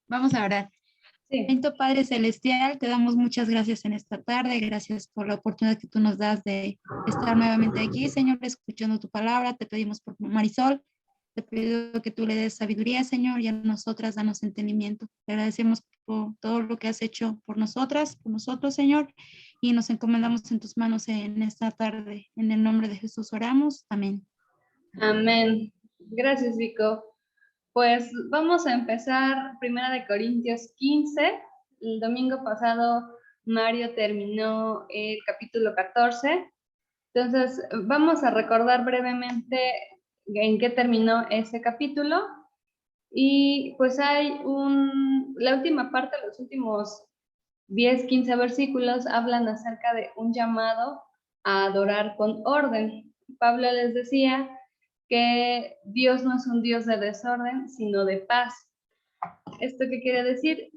Vamos a orar. Sí. Bendito Padre Celestial, te damos muchas gracias en esta tarde. Gracias por la oportunidad que tú nos das de estar nuevamente aquí, Señor, escuchando tu palabra. Te pedimos por Marisol. Te pido que tú le des sabiduría, Señor, y a nosotras danos entendimiento. Te agradecemos por todo lo que has hecho por nosotras, por nosotros, Señor, y nos encomendamos en tus manos en esta tarde. En el nombre de Jesús oramos. Amén. Amén. Gracias, Vico. Pues vamos a empezar Primera de Corintios 15. El domingo pasado Mario terminó el capítulo 14. Entonces vamos a recordar brevemente en qué terminó ese capítulo. Y pues hay la última parte, los últimos 10, 15 versículos hablan acerca de un llamado a adorar con orden. Pablo les decía que Dios no es un Dios de desorden, sino de paz. ¿Esto qué quiere decir?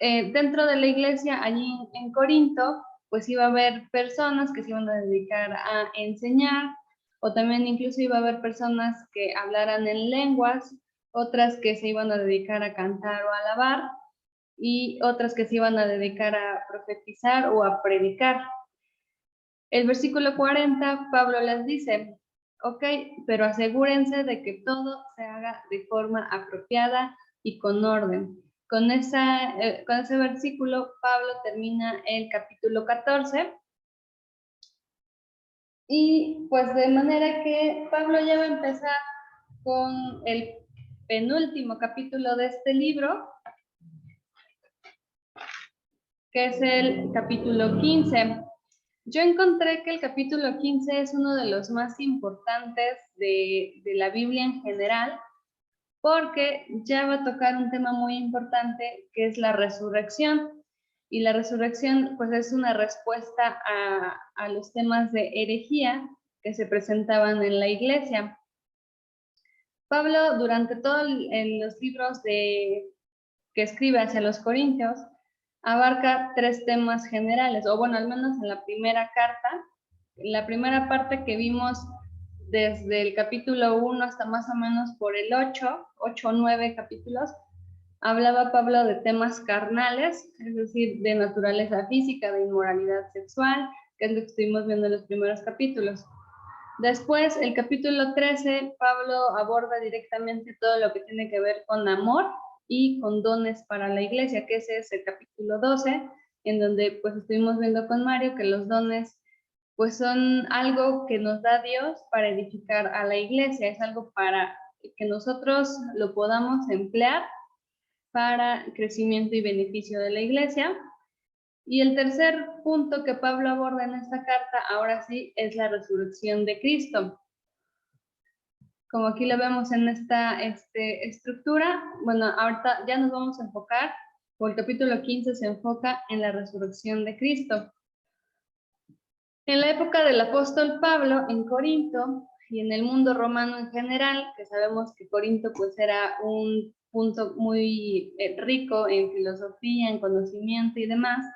Dentro de la iglesia, allí en Corinto, pues iba a haber personas que se iban a dedicar a enseñar, o también incluso iba a haber personas que hablaran en lenguas, otras que se iban a dedicar a cantar o a alabar, y otras que se iban a dedicar a profetizar o a predicar. El versículo 40, Pablo les dice, ok, pero asegúrense de que todo se haga de forma apropiada y con orden. Con ese versículo, Pablo termina el capítulo 14. Y pues de manera que Pablo ya va a empezar con el penúltimo capítulo de este libro, que es el capítulo 15. Yo encontré que el capítulo 15 es uno de los más importantes de la Biblia en general, porque ya va a tocar un tema muy importante que es la resurrección. Y la resurrección pues es una respuesta a los temas de herejía que se presentaban en la iglesia. Pablo, durante todos los libros que escribe hacia los Corintios, abarca 3 temas generales, o bueno, al menos en la primera carta, la primera parte que vimos desde el capítulo 1 hasta más o menos por el 8 o 9 capítulos, hablaba Pablo de temas carnales, es decir, de naturaleza física, de inmoralidad sexual, que es lo que estuvimos viendo en los primeros capítulos. Después, el capítulo 13, Pablo aborda directamente todo lo que tiene que ver con amor y con dones para la iglesia, que ese es el capítulo 12, en donde pues estuvimos viendo con Mario que los dones pues son algo que nos da Dios para edificar a la iglesia, es algo para que nosotros lo podamos emplear para crecimiento y beneficio de la iglesia. Y el tercer punto que Pablo aborda en esta carta, ahora sí, es la resurrección de Cristo. Como aquí lo vemos en esta estructura, bueno, ahorita ya nos vamos a enfocar, o el capítulo 15 se enfoca en la resurrección de Cristo. En la época del apóstol Pablo, en Corinto, y en el mundo romano en general, que sabemos que Corinto pues era un punto muy rico en filosofía, en conocimiento y demás,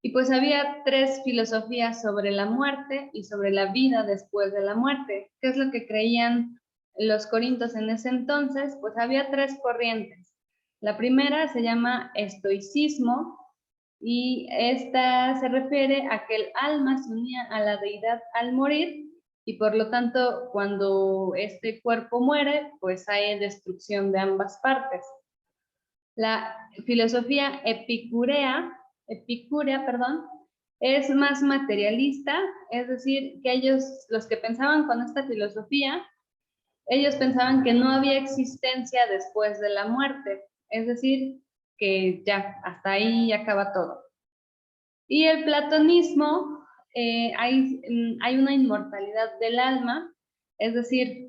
y pues había 3 filosofías sobre la muerte y sobre la vida después de la muerte. ¿Qué es lo que creían los corintios en ese entonces? Pues había 3 corrientes. La primera se llama estoicismo y esta se refiere a que el alma se unía a la deidad al morir y por lo tanto cuando este cuerpo muere, pues hay destrucción de ambas partes. La filosofía epicúrea, es más materialista, es decir, que ellos, los que pensaban con esta filosofía, ellos pensaban que no había existencia después de la muerte, es decir, que ya, hasta ahí acaba todo. Y el platonismo, hay una inmortalidad del alma, es decir,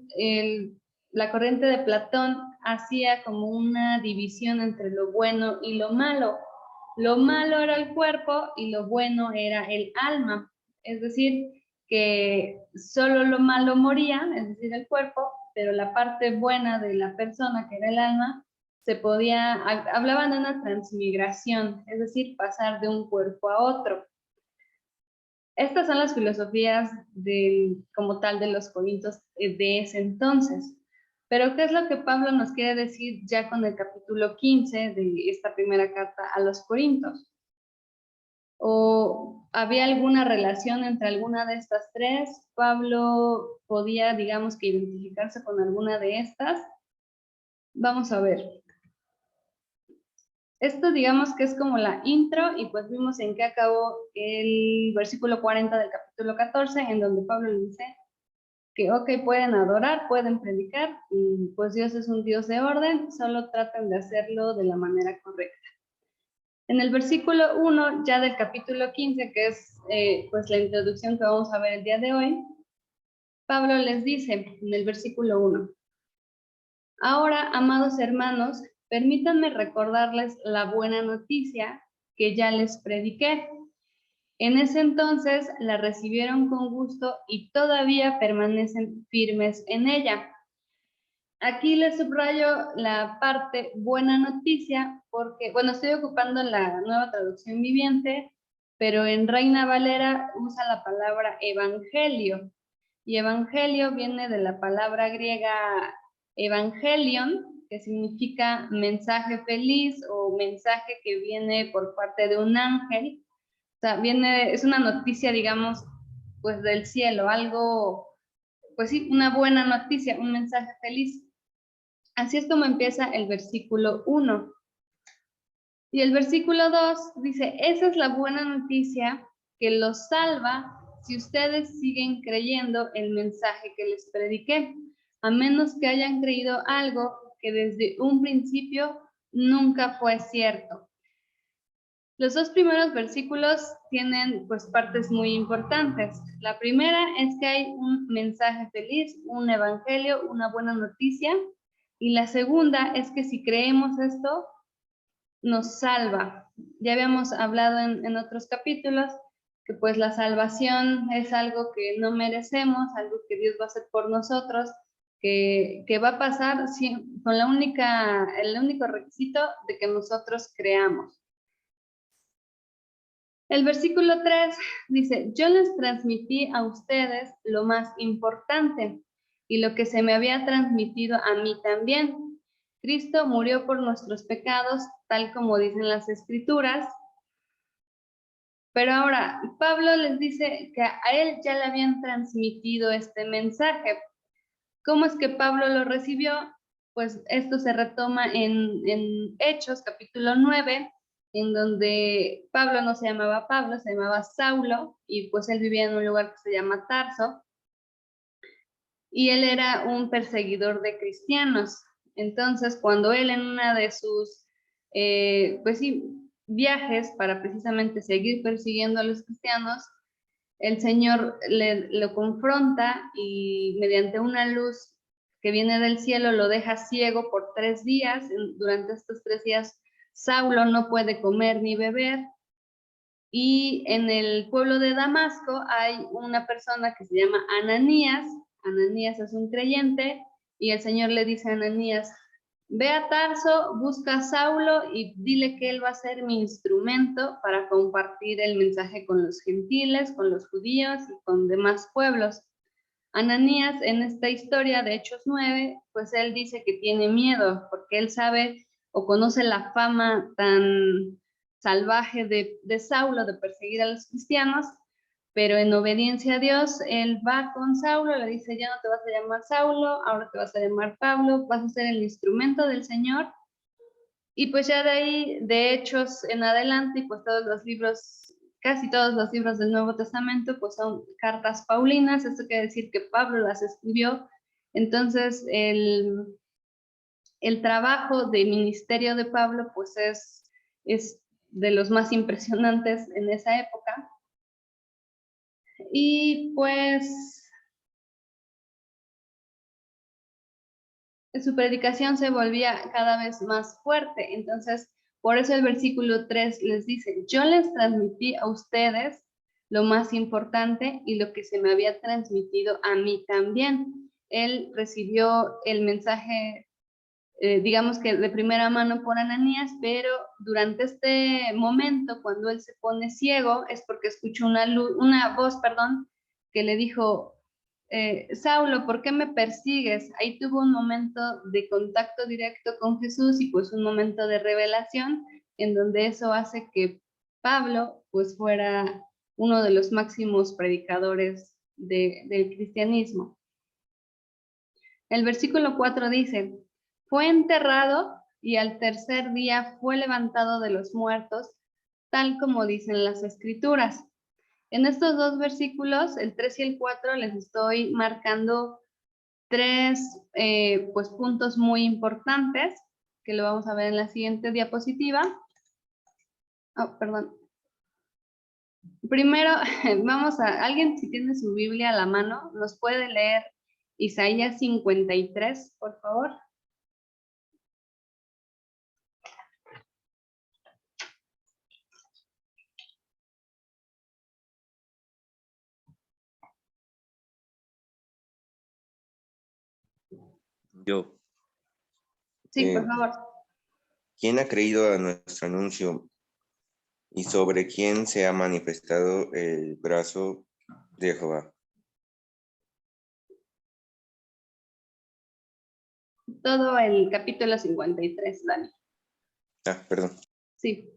la corriente de Platón hacía como una división entre lo bueno y lo malo. Lo malo era el cuerpo y lo bueno era el alma, es decir, que solo lo malo moría, es decir, el cuerpo, pero la parte buena de la persona, que era el alma, hablaban de una transmigración, es decir, pasar de un cuerpo a otro. Estas son las filosofías como tal de los corintios de ese entonces. Pero ¿qué es lo que Pablo nos quiere decir ya con el capítulo 15 de esta primera carta a los Corintios? ¿O había alguna relación entre alguna de estas tres? ¿Pablo podía, digamos, que identificarse con alguna de estas? Vamos a ver. Esto digamos que es como la intro y pues vimos en qué acabó el versículo 40 del capítulo 14, en donde Pablo le dice que ok, pueden adorar, pueden predicar, y pues Dios es un Dios de orden, solo traten de hacerlo de la manera correcta. En el versículo 1 ya del capítulo 15, que es pues la introducción que vamos a ver el día de hoy, Pablo les dice en el versículo 1, ahora, amados hermanos, permítanme recordarles la buena noticia que ya les prediqué. En ese entonces la recibieron con gusto y todavía permanecen firmes en ella. Aquí les subrayo la parte buena noticia porque, bueno, estoy ocupando la Nueva Traducción Viviente, pero en Reina Valera usa la palabra evangelio. Y evangelio viene de la palabra griega evangelion, que significa mensaje feliz o mensaje que viene por parte de un ángel. O sea, es una noticia, digamos, pues del cielo, algo, pues sí, una buena noticia, un mensaje feliz. Así es como empieza el versículo 1. Y el versículo 2 dice, esa es la buena noticia que los salva si ustedes siguen creyendo el mensaje que les prediqué, a menos que hayan creído algo que desde un principio nunca fue cierto. Los dos primeros versículos tienen pues partes muy importantes. La primera es que hay un mensaje feliz, un evangelio, una buena noticia. Y la segunda es que si creemos esto, nos salva. Ya habíamos hablado en otros capítulos que pues la salvación es algo que no merecemos, algo que Dios va a hacer por nosotros, que va a pasar con el único requisito de que nosotros creamos. El versículo 3 dice, yo les transmití a ustedes lo más importante y lo que se me había transmitido a mí también. Cristo murió por nuestros pecados, tal como dicen las Escrituras. Pero ahora, Pablo les dice que a él ya le habían transmitido este mensaje. ¿Cómo es que Pablo lo recibió? Pues esto se retoma en Hechos, capítulo 9, en donde Pablo no se llamaba Pablo, se llamaba Saulo, y pues él vivía en un lugar que se llama Tarso, y él era un perseguidor de cristianos. Entonces, cuando él en una de sus, pues sí, viajes para precisamente seguir persiguiendo a los cristianos, el Señor lo confronta y mediante una luz que viene del cielo lo deja ciego por 3 días. Durante estos 3 días Saulo no puede comer ni beber. Y en el pueblo de Damasco hay una persona que se llama Ananías. Ananías es un creyente y el Señor le dice a Ananías, ve a Tarso, busca a Saulo y dile que él va a ser mi instrumento para compartir el mensaje con los gentiles, con los judíos y con demás pueblos. Ananías en esta historia de Hechos 9, pues él dice que tiene miedo porque él sabe o conoce la fama tan salvaje de Saulo de perseguir a los cristianos, pero en obediencia a Dios, él va con Saulo, le dice, ya no te vas a llamar Saulo, ahora te vas a llamar Pablo, vas a ser el instrumento del Señor. Y pues ya de ahí, de Hechos en adelante, y pues todos los libros, casi todos los libros del Nuevo Testamento, pues son cartas paulinas, esto quiere decir que Pablo las escribió. Entonces, el trabajo de ministerio de Pablo, pues es de los más impresionantes en esa época. Y pues su predicación se volvía cada vez más fuerte. Entonces, por eso el versículo 3 les dice, yo les transmití a ustedes lo más importante y lo que se me había transmitido a mí también. Él recibió el mensaje, digamos que de primera mano por Ananías, pero durante este momento, cuando él se pone ciego, es porque escuchó una voz, que le dijo, Saulo, ¿por qué me persigues? Ahí tuvo un momento de contacto directo con Jesús y pues un momento de revelación en donde eso hace que Pablo pues fuera uno de los máximos predicadores del cristianismo. El versículo 4 dice, fue enterrado y al tercer día fue levantado de los muertos, tal como dicen las escrituras. En estos dos versículos, el 3 y el 4, les estoy marcando tres pues, puntos muy importantes, que lo vamos a ver en la siguiente diapositiva. Oh, perdón. Primero, alguien si tiene su Biblia a la mano, ¿nos puede leer Isaías 53, por favor? Yo. Sí, por favor. ¿Quién ha creído a nuestro anuncio y sobre quién se ha manifestado el brazo de Jehová? Todo el capítulo 53, Dani. Perdón. Sí.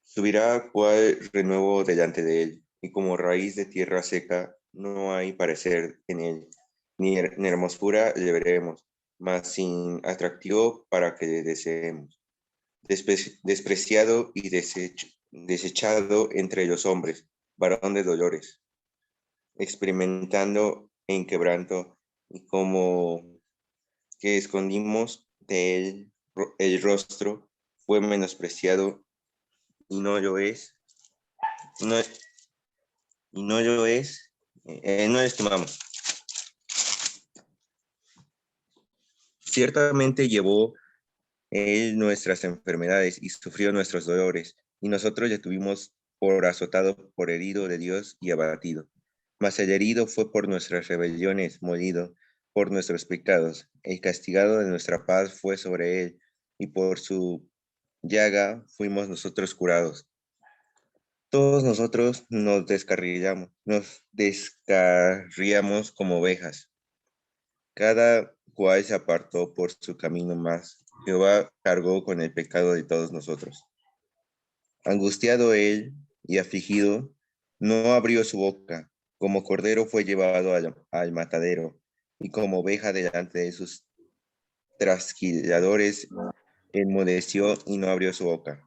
Subirá cual renuevo delante de él, y como raíz de tierra seca no hay parecer en él, ni hermosura le veremos, mas sin atractivo para que le deseemos. Despreciado y desechado entre los hombres, varón de dolores, experimentando en quebranto, y como que escondimos de él el rostro, fue menospreciado y no lo es, no, y no lo es, no lo estimamos. Ciertamente llevó él nuestras enfermedades y sufrió nuestros dolores, y nosotros le tuvimos por azotado, por herido de Dios y abatido. Mas el herido fue por nuestras rebeliones, molido por nuestros pecados. El castigado de nuestra paz fue sobre él, y por su llaga fuimos nosotros curados. Todos nosotros nos descarriamos como ovejas. Cada cual se apartó por su camino, mas Jehová cargó con el pecado de todos nosotros. Angustiado él y afligido, no abrió su boca. Como cordero fue llevado al matadero, y como oveja delante de sus trasquiladores, enmudeció y no abrió su boca.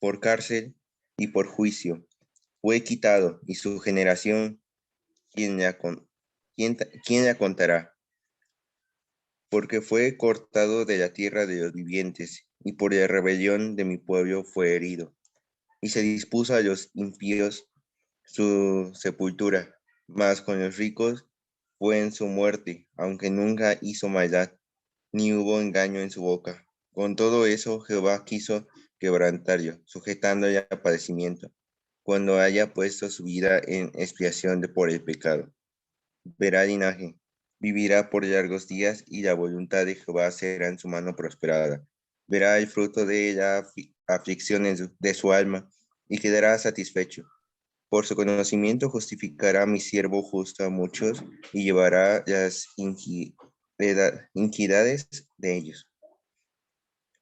Por cárcel y por juicio fue quitado, y su generación, ¿quién la contará? Porque fue cortado de la tierra de los vivientes, y por la rebelión de mi pueblo fue herido. Y se dispuso a los impíos su sepultura, mas con los ricos fue en su muerte, aunque nunca hizo maldad, ni hubo engaño en su boca. Con todo eso Jehová quiso quebrantarlo, sujetándole a padecimiento, cuando haya puesto su vida en expiación por el pecado. Verá linaje, vivirá por largos días, y la voluntad de Jehová será en su mano prosperada. Verá el fruto de la aflicción de su alma, y quedará satisfecho. Por su conocimiento justificará mi siervo justo a muchos, y llevará las iniquidades de ellos.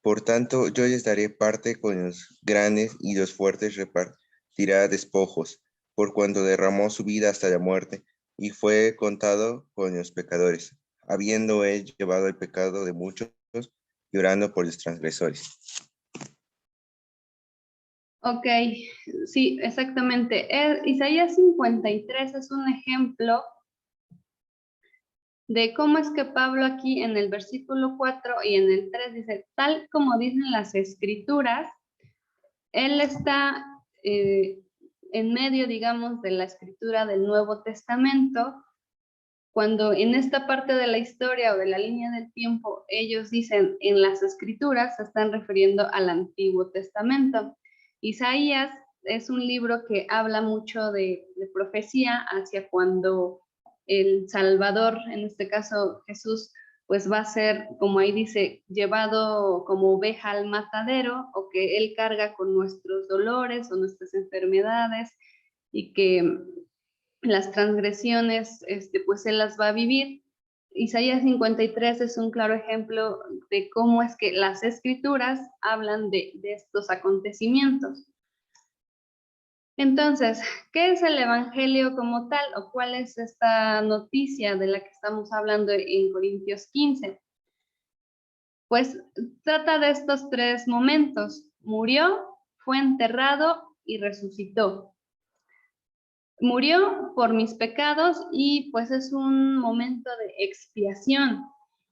Por tanto, yo les daré parte con los grandes, y los fuertes repartirá despojos, por cuanto derramó su vida hasta la muerte, y fue contado con los pecadores, habiendo él llevado el pecado de muchos, llorando por los transgresores. Ok, sí, exactamente. Isaías 53 es un ejemplo de cómo es que Pablo aquí en el versículo 4 y en el 3 dice, tal como dicen las escrituras, él está en medio, digamos, de la escritura del Nuevo Testamento, cuando en esta parte de la historia o de la línea del tiempo ellos dicen en las escrituras, se están refiriendo al Antiguo Testamento. Isaías es un libro que habla mucho de profecía hacia cuando el Salvador, en este caso Jesús, pues va a ser, como ahí dice, llevado como oveja al matadero, o que él carga con nuestros dolores o nuestras enfermedades, y que las transgresiones, pues Él las va a vivir. Isaías 53 es un claro ejemplo de cómo es que las escrituras hablan de estos acontecimientos. Entonces, ¿qué es el Evangelio como tal? ¿O cuál es esta noticia de la que estamos hablando en Corintios 15? Pues trata de estos tres momentos. Murió, fue enterrado y resucitó. Murió por mis pecados y pues es un momento de expiación.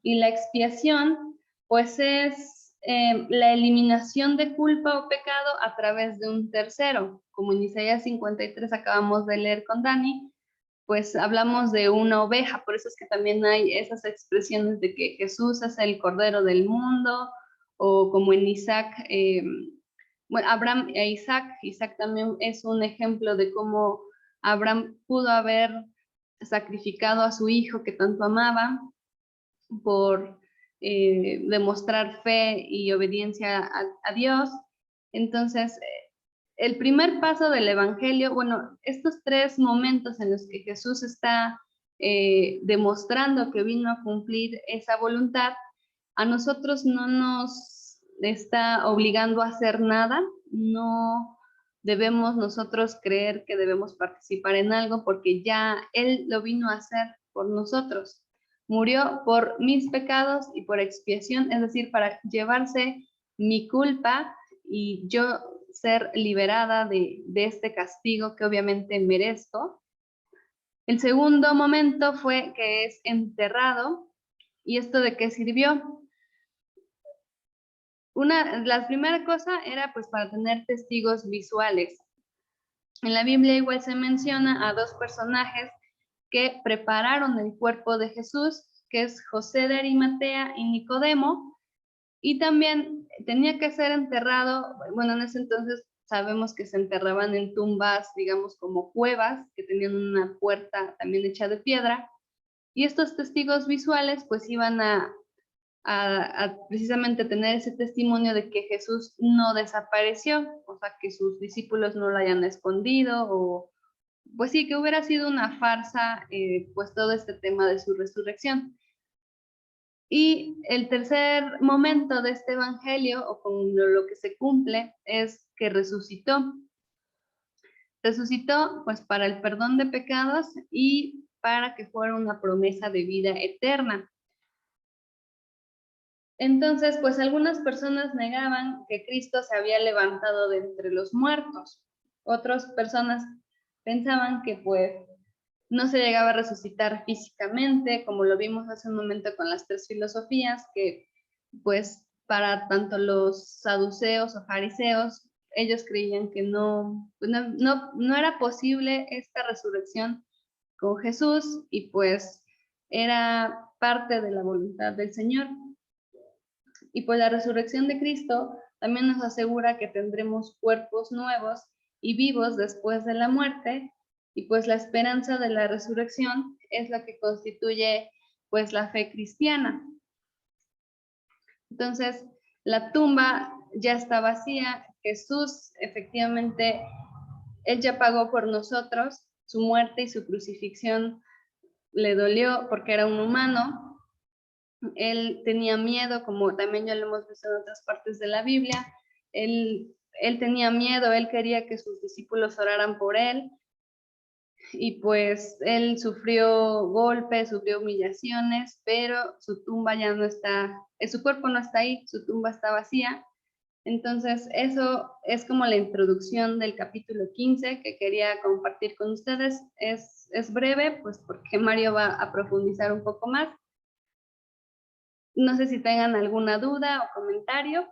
Y la expiación pues es la eliminación de culpa o pecado a través de un tercero. Como en Isaías 53 acabamos de leer con Dani, pues hablamos de una oveja, por eso es que también hay esas expresiones de que Jesús es el Cordero del mundo, o como en Isaac, bueno, Abraham e Isaac también es un ejemplo de cómo Abraham pudo haber sacrificado a su hijo que tanto amaba por demostrar fe y obediencia a Dios. Entonces, el primer paso del Evangelio, bueno, estos tres momentos en los que Jesús está demostrando que vino a cumplir esa voluntad, a nosotros no nos está obligando a hacer nada, no debemos nosotros creer que debemos participar en algo porque ya Él lo vino a hacer por nosotros. Murió por mis pecados y por expiación, es decir, para llevarse mi culpa y yo ser liberada de este castigo que obviamente merezco. El segundo momento fue que es enterrado. ¿Y esto de qué sirvió? La primera cosa era pues para tener testigos visuales. En la Biblia igual se menciona a dos personajes que prepararon el cuerpo de Jesús, que es José de Arimatea y Nicodemo, y también tenía que ser enterrado, bueno, en ese entonces sabemos que se enterraban en tumbas, digamos como cuevas, que tenían una puerta también hecha de piedra, y estos testigos visuales pues iban a precisamente tener ese testimonio de que Jesús no desapareció, o sea, que sus discípulos no lo hayan escondido, o pues sí, que hubiera sido una farsa, pues todo este tema de su resurrección. Y el tercer momento de este evangelio, o con lo que se cumple, es que resucitó. Resucitó pues para el perdón de pecados y para que fuera una promesa de vida eterna. Entonces, pues algunas personas negaban que Cristo se había levantado de entre los muertos. Otras personas pensaban que pues no se llegaba a resucitar físicamente, como lo vimos hace un momento con las tres filosofías, que pues para tanto los saduceos o fariseos, ellos creían que pues no era posible esta resurrección con Jesús y pues era parte de la voluntad del Señor. Y pues la resurrección de Cristo también nos asegura que tendremos cuerpos nuevos y vivos después de la muerte, y pues la esperanza de la resurrección es la que constituye pues la fe cristiana. Entonces, la tumba ya está vacía, Jesús efectivamente, Él ya pagó por nosotros, su muerte y su crucifixión le dolió porque era un humano. Él tenía miedo, como también ya lo hemos visto en otras partes de la Biblia, él tenía miedo, él quería que sus discípulos oraran por él, y pues él sufrió golpes, sufrió humillaciones, pero su tumba ya no está, su cuerpo no está ahí, su tumba está vacía. Entonces, eso es como la introducción del capítulo 15 que quería compartir con ustedes. Es breve, pues porque Mario va a profundizar un poco más. No sé si tengan alguna duda o comentario.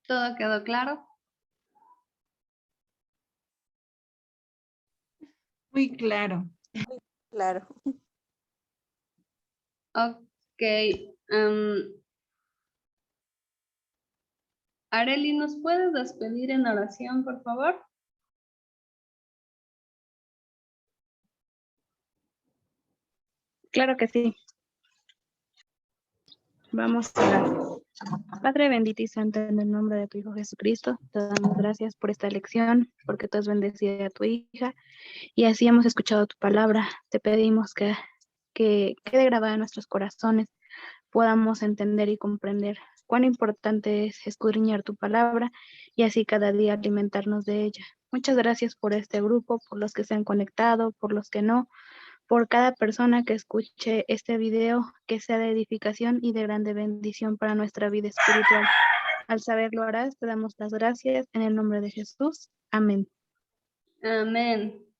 ¿Todo quedó claro? Muy claro. Claro. Ok. Areli, ¿nos puedes despedir en oración, por favor? Claro que sí. Vamos a orar. Padre bendito y santo, en el nombre de tu Hijo Jesucristo, te damos gracias por esta lección, porque tú has bendecido a tu hija y así hemos escuchado tu palabra. Te pedimos que quede grabada en nuestros corazones, podamos entender y comprender cuán importante es escudriñar tu palabra y así cada día alimentarnos de ella. Muchas gracias por este grupo, por los que se han conectado, por los que no, por cada persona que escuche este video, que sea de edificación y de grande bendición para nuestra vida espiritual. Al saberlo harás, te damos las gracias en el nombre de Jesús. Amén. Amén.